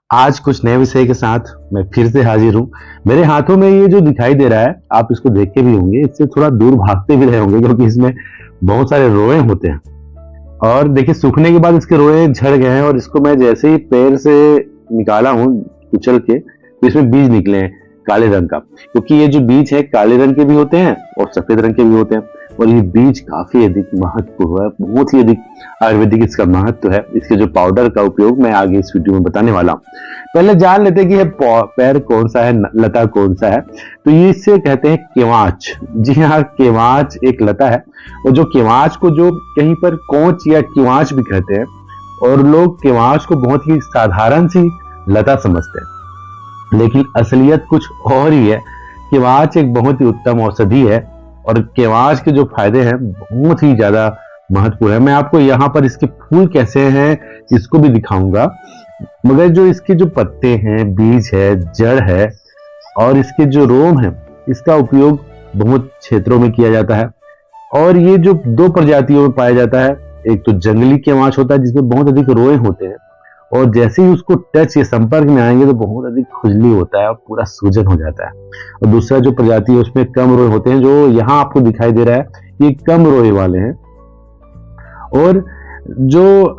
आज कुछ नए विषय के साथ मैं फिर से हाजिर हूँ। मेरे हाथों में ये जो दिखाई दे रहा है, आप इसको देख के भी होंगे, इससे थोड़ा दूर भागते भी रहे होंगे क्योंकि इसमें बहुत सारे रोए होते हैं। और देखिए सूखने के बाद इसके रोए झड़ गए हैं और इसको मैं जैसे ही पैर से निकाला हूँ कुचल के, तो इसमें बीज निकले हैं काले रंग का। क्योंकि ये जो बीज है काले रंग के भी होते हैं और सफेद रंग के भी होते हैं। और ये बीज काफी अधिक महत्व है, बहुत ही अधिक आयुर्वेदिक इसका महत्व है। इसके जो पाउडर का उपयोग मैं आगे इस वीडियो में बताने वाला हूँ। पहले जान लेते हैं कि यह पैर कौन सा है, लता कौन सा है। तो ये इससे कहते हैं केवाच। जी हाँ, केवाच एक लता है। और जो केवाच को जो कहीं पर कोंच या किवाच भी कहते हैं, और लोग केवाच को बहुत ही साधारण सी लता समझते हैं, लेकिन असलियत कुछ और ही है। केवाच एक बहुत ही उत्तम औषधि है और केवाच के जो फायदे हैं बहुत ही ज्यादा महत्वपूर्ण है। मैं आपको यहाँ पर इसके फूल कैसे हैं इसको भी दिखाऊंगा, मगर जो इसके जो पत्ते हैं, बीज है, जड़ है और इसके जो रोम है, इसका उपयोग बहुत क्षेत्रों में किया जाता है। और ये जो दो प्रजातियों में पाया जाता है, एक तो जंगली केवाच होता है जिसमें बहुत अधिक रोए होते हैं और जैसे ही उसको टच या संपर्क में आएंगे तो बहुत अधिक खुजली होता है और पूरा सूजन हो जाता है। और दूसरा जो प्रजाति है उसमें कम रोए होते हैं, जो यहाँ आपको दिखाई दे रहा है ये कम रोए वाले हैं। और जो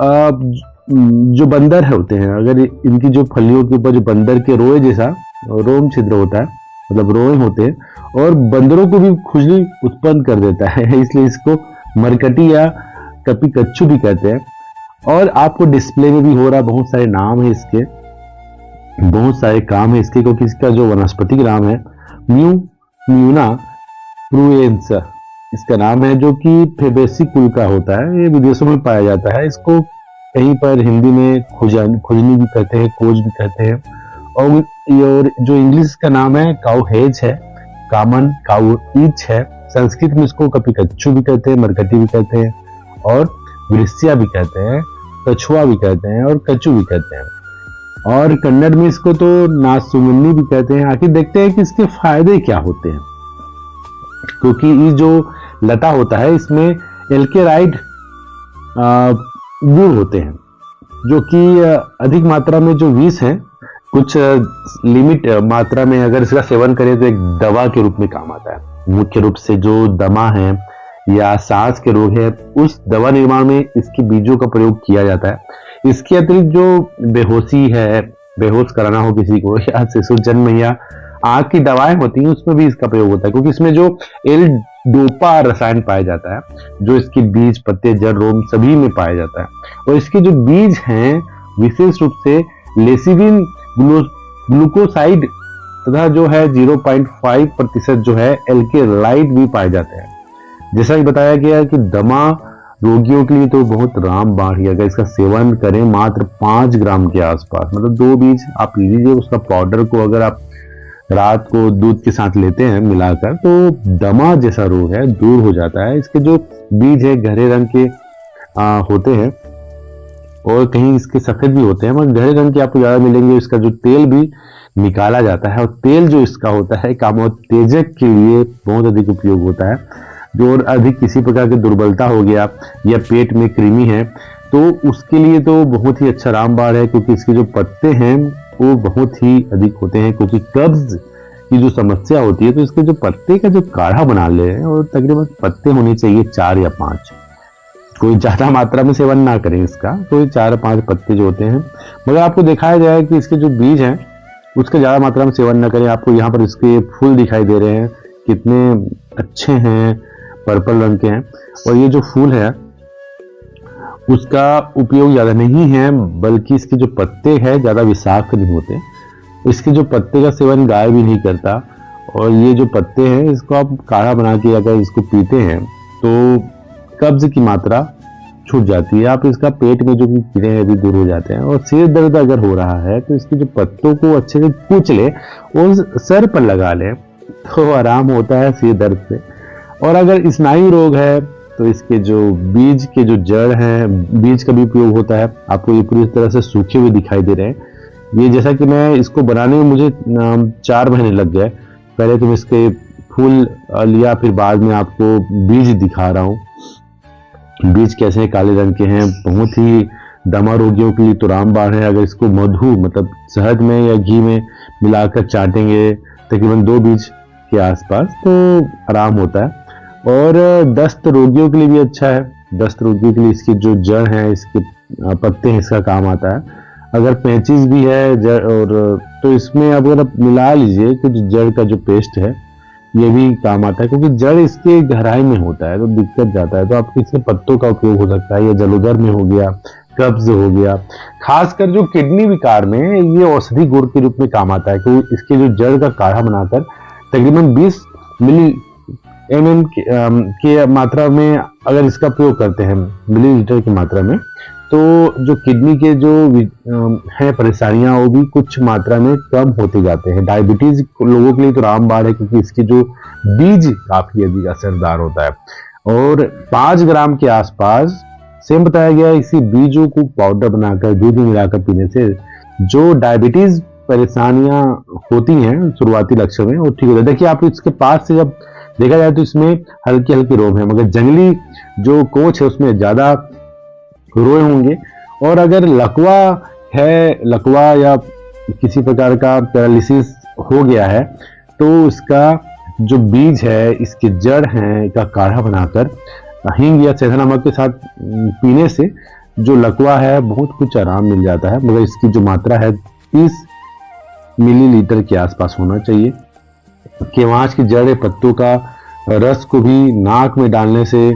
बंदर होते हैं, अगर इनकी जो फलियों के ऊपर जो बंदर के रोए जैसा रोम छिद्र होता है, मतलब रोए होते हैं, और बंदरों को भी खुजली उत्पन्न कर देता है, इसलिए इसको मरकटी या कपी कच्चू भी कहते हैं। और आपको डिस्प्ले में भी हो रहा, बहुत सारे नाम है इसके, बहुत सारे काम है इसके, क्योंकि इसका जो वनस्पतिक नाम है म्यूना प्रूएंस इसका नाम है, जो कि फेबेसी कुल का होता है। ये विदेशों में पाया जाता है। इसको कहीं पर हिंदी में खुजनी भी कहते हैं, कोज भी कहते हैं। और जो इंग्लिश का नाम है काउहेज है, कामन काउईच है। संस्कृत में इसको कपिकच्चू भी कहते हैं, मरकटी भी कहते हैं, और वृस्या भी कहते हैं, कछुआ भी कहते हैं और कचू भी कहते हैं। और कन्नड़ में इसको तो नासुमुन्नी भी कहते हैं। आखिर देखते हैं कि इसके फायदे क्या होते हैं। क्योंकि ये जो लता होता है इसमें एल्केराइड गुण होते हैं, जो कि अधिक मात्रा में जो विष है, कुछ लिमिट मात्रा में अगर इसका सेवन करें तो एक दवा के रूप में काम आता है। मुख्य रूप से जो दमा है या सांस के रोग है, उस दवा निर्माण में इसके बीजों का प्रयोग किया जाता है। इसके अतिरिक्त जो बेहोशी है, बेहोश कराना हो किसी को, या शिशु जन्म या आंख की दवाएं होती हैं, उसमें भी इसका प्रयोग होता है। क्योंकि इसमें जो एल डोपा रसायन पाया जाता है, जो इसके बीज, पत्ते, जड़, रोम सभी में पाया जाता है। और इसके जो बीज हैं विशेष रूप से लेसिविन ग्लूकोसाइड तथा जो है 0.5% जो है एल्केलाइड भी पाए जाते हैं। जैसा कि बताया गया कि दमा रोगियों के लिए तो बहुत रामबाण है। अगर इसका सेवन करें मात्र 5 ग्राम के आसपास, मतलब 2 बीज आप लीजिए, उसका पाउडर को अगर आप रात को दूध के साथ लेते हैं मिलाकर, तो दमा जैसा रोग है दूर हो जाता है। इसके जो बीज है गहरे रंग के होते हैं और कहीं इसके सफेद भी होते हैं, मगर गहरे रंग के आपको ज्यादा मिलेंगे। इसका जो तेल भी निकाला जाता है, और तेल जो इसका होता है कामोत्तेजक के लिए बहुत अधिक उपयोग होता है। जो और अधिक किसी प्रकार की दुर्बलता हो गया या पेट में कृमि है, तो उसके लिए तो बहुत ही अच्छा रामबाण है। क्योंकि इसके जो पत्ते हैं वो बहुत ही अधिक होते हैं। क्योंकि कब्ज की जो समस्या होती है, तो इसके जो पत्ते का जो काढ़ा बना ले, और तकरीबन पत्ते होने चाहिए 4 या 5, कोई ज्यादा मात्रा में सेवन ना करें इसका, तो 4 या 5 पत्ते जो होते हैं। मगर आपको दिखाया जाए कि इसके जो बीज हैं उसका ज्यादा मात्रा में सेवन ना करें। आपको यहाँ पर इसके फूल दिखाई दे रहे हैं, कितने अच्छे हैं, पर्पल रंग के हैं। और ये जो फूल है उसका उपयोग ज्यादा नहीं है, बल्कि इसके जो पत्ते हैं ज्यादा विषाक्त नहीं होते। इसके जो पत्ते का सेवन गाय भी नहीं करता। और ये जो पत्ते हैं इसको आप काढ़ा बना के अगर इसको पीते हैं तो कब्ज की मात्रा छूट जाती है। आप इसका पेट में जो भी कीड़े हैं भी दूर हो जाते हैं। और सिर दर्द अगर हो रहा है तो इसके जो पत्तों को अच्छे से कूच ले और सर पर लगा ले तो आराम होता है सिर दर्द से। और अगर स्नायु रोग है तो इसके जो बीज के जो जड़ हैं, बीज का भी उपयोग होता है। आपको ये पूरी तरह से सूखे हुए दिखाई दे रहे हैं। ये जैसा कि मैं इसको बनाने में मुझे 4 महीने लग गए। पहले तो इसके फूल लिया, फिर बाद में आपको बीज दिखा रहा हूँ। बीज कैसे काले रंग के हैं, बहुत ही दमा रोगियों के लिए तो रामबाण है। अगर इसको मधु मतलब शहद में या घी में मिलाकर चाटेंगे तकरीबन 2 बीज के आसपास तो आराम होता है। और दस्त रोगियों के लिए भी अच्छा है। दस्त रोगियों के लिए इसकी जो जड़ है, इसके पत्ते हैं, इसका काम आता है। अगर पेचिस भी है जड़ और तो इसमें अगर आप मिला लीजिए कुछ जड़ का जो पेस्ट है, ये भी काम आता है, क्योंकि जड़ इसके गहराई में होता है तो दिक्कत जाता है। तो आपके इसके पत्तों का उपयोग हो सकता है, या जलोदर में हो गया, कब्ज हो गया। खासकर जो किडनी विकार में ये औषधि गुड़ के रूप में काम आता है, क्योंकि इसके जो जड़ का काढ़ा बनाकर तकरीबन 20 मिली एमएम के मात्रा में अगर इसका प्रयोग करते हैं, मिलीलीटर की मात्रा में, तो जो किडनी के जो है परेशानियां वो भी कुछ मात्रा में कम होते जाते हैं। डायबिटीज लोगों के लिए तो रामबाण है, क्योंकि इसकी जो बीज काफी अधिक असरदार होता है। और 5 ग्राम के आसपास सेम बताया गया है, इसी बीजों को पाउडर बनाकर दूध में मिलाकर पीने से जो डायबिटीज परेशानियां होती हैं शुरुआती लक्षण में वो ठीक हो जाता है। देखिए आप इसके पास से जब देखा जाए तो इसमें हल्की हल्की रोग है, मगर जंगली जो कोच है उसमें ज्यादा रोए होंगे। और अगर लकवा है, लकवा या किसी प्रकार का पैरालिसिस हो गया है, तो इसका जो बीज है, इसके जड़ हैं का काढ़ा बनाकर हींग या सेंधा नमक के साथ पीने से जो लकवा है बहुत कुछ आराम मिल जाता है। मगर इसकी जो मात्रा है 30 मिलीलीटर के आसपास होना चाहिए। केवांच की जड़ पत्तों का रस को भी नाक में डालने से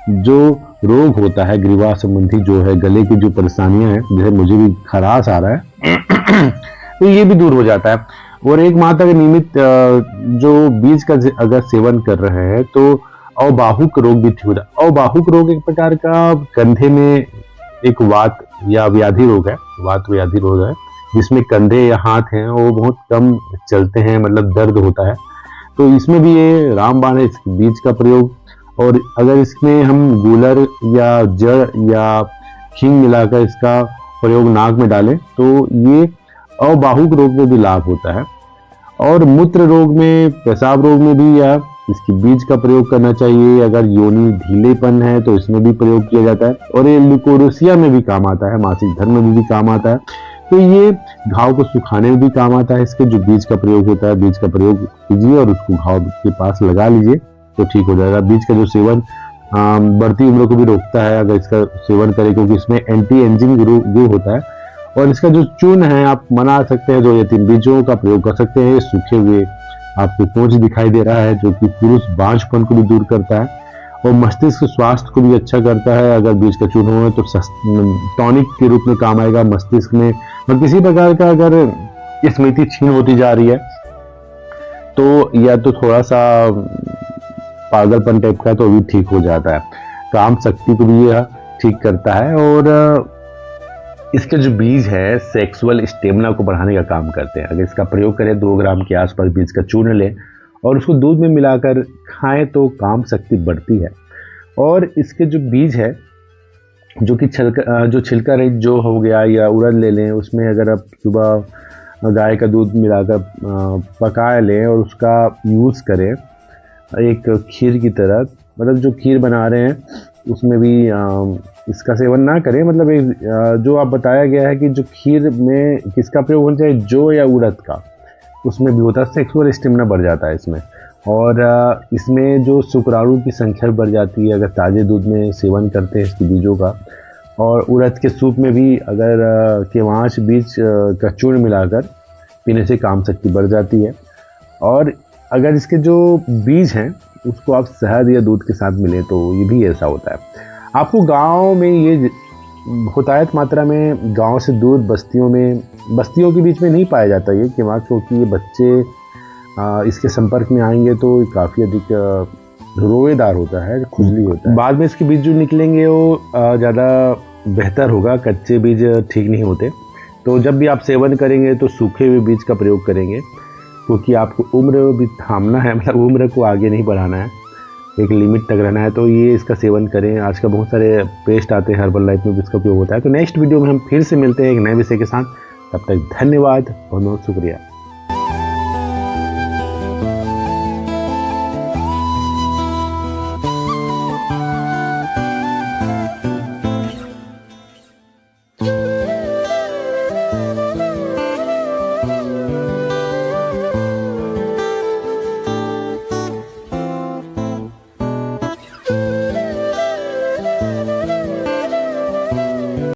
जो रोग होता है ग्रीवा संबंधी, जो है गले की जो परेशानियां हैं, जैसे मुझे भी खराश आ रहा है तो ये भी दूर हो जाता है। और एक माह तक नियमित जो बीज का अगर सेवन कर रहे हैं तो अबाहुक रोग भी ठीक हो जाता है। अबाहुक रोग एक प्रकार का कंधे में एक वात या व्याधि रोग है, वात व्याधि रोग है, जिसमें कंधे या हाथ हैं वो बहुत कम चलते हैं, मतलब दर्द होता है। तो इसमें भी ये रामबाण है, इस बीज का प्रयोग। और अगर इसमें हम गूलर या जड़ या हींग मिलाकर इसका प्रयोग नाक में डालें तो ये अबाहुक रोग में भी लाभ होता है। और मूत्र रोग में, पेशाब रोग में भी या इसकी बीज का प्रयोग करना चाहिए। अगर योनि ढीलेपन है तो इसमें भी प्रयोग किया जाता है। और ये ल्यूकोरेसिया में भी काम आता है, मासिक धर्म में भी काम आता है। तो ये घाव को सुखाने में भी काम आता है। इसके जो बीज का प्रयोग होता है, बीज का प्रयोग कीजिए और उसको घाव के पास लगा लीजिए तो ठीक हो जाएगा। बीज का जो सेवन बढ़ती उम्र को भी रोकता है अगर इसका सेवन करें, क्योंकि इसमें एंटी एजिंग गुण होता है। और इसका जो चूर्ण है आप बना सकते हैं, 2 या 3 बीजों का प्रयोग कर सकते हैं। सूखे हुए आपको पोंछ दिखाई दे रहा है, जो कि पुरुष बांझपन को भी दूर करता है और मस्तिष्क स्वास्थ्य को भी अच्छा करता है। अगर बीज का चूर्ण हो तो टॉनिक के रूप में काम आएगा मस्तिष्क में। और किसी प्रकार का अगर स्मृति छीन होती जा रही है तो या तो थोड़ा सा पागलपन टाइप का, तो भी ठीक हो जाता है। काम शक्ति को भी यह ठीक करता है। और इसके जो बीज है सेक्सुअल स्टेमिना को बढ़ाने का काम करते हैं। अगर इसका प्रयोग करें 2 ग्राम के आसपास बीज का चूर्ण लें और उसको दूध में मिलाकर खाएं तो काम शक्ति बढ़ती है। और इसके जो बीज है जो कि छिलका रहित जो हो गया या उड़द ले लें, उसमें अगर आप सुबह गाय का दूध मिलाकर पका लें और उसका यूज़ करें एक खीर की तरह, मतलब जो खीर बना रहे हैं उसमें भी इसका सेवन ना करें। मतलब एक जो आप बताया गया है कि जो खीर में किसका प्रयोग होना चाहिए, जौ या उड़द का, उसमें भी होता है। सेक्सुअल स्टेमिना बढ़ जाता है इसमें। और इसमें जो शुक्राणु की संख्या बढ़ जाती है अगर ताज़े दूध में सेवन करते हैं इसके बीजों का। और उड़द के सूप में भी अगर केवांच बीज का चूर्ण मिलाकर पीने से काम शक्ति बढ़ जाती है। और अगर इसके जो बीज हैं उसको आप शहद या दूध के साथ मिलें तो ये भी ऐसा होता है। आपको गांव में ये बहुतायत मात्रा में, गांव से दूर बस्तियों के बीच में नहीं पाया जाता ये केवांच, क्योंकि ये बच्चे इसके संपर्क में आएंगे तो काफ़ी अधिक रोएदार होता है, खुजली होता है। बाद में इसके बीज जो निकलेंगे वो ज़्यादा बेहतर होगा, कच्चे बीज ठीक नहीं होते। तो जब भी आप सेवन करेंगे तो सूखे हुए बीज का प्रयोग करेंगे, क्योंकि आपको उम्र भी थामना है, मतलब उम्र को आगे नहीं बढ़ाना है, एक लिमिट तक रहना है। तो ये इसका सेवन करें। आज का बहुत सारे पेस्ट आते हैं हर्बल लाइफ में भी इसका उपयोग होता है। तो नेक्स्ट वीडियो में हम फिर से मिलते हैं एक नए विषय के साथ। तब तक धन्यवाद, बहुत बहुत शुक्रिया।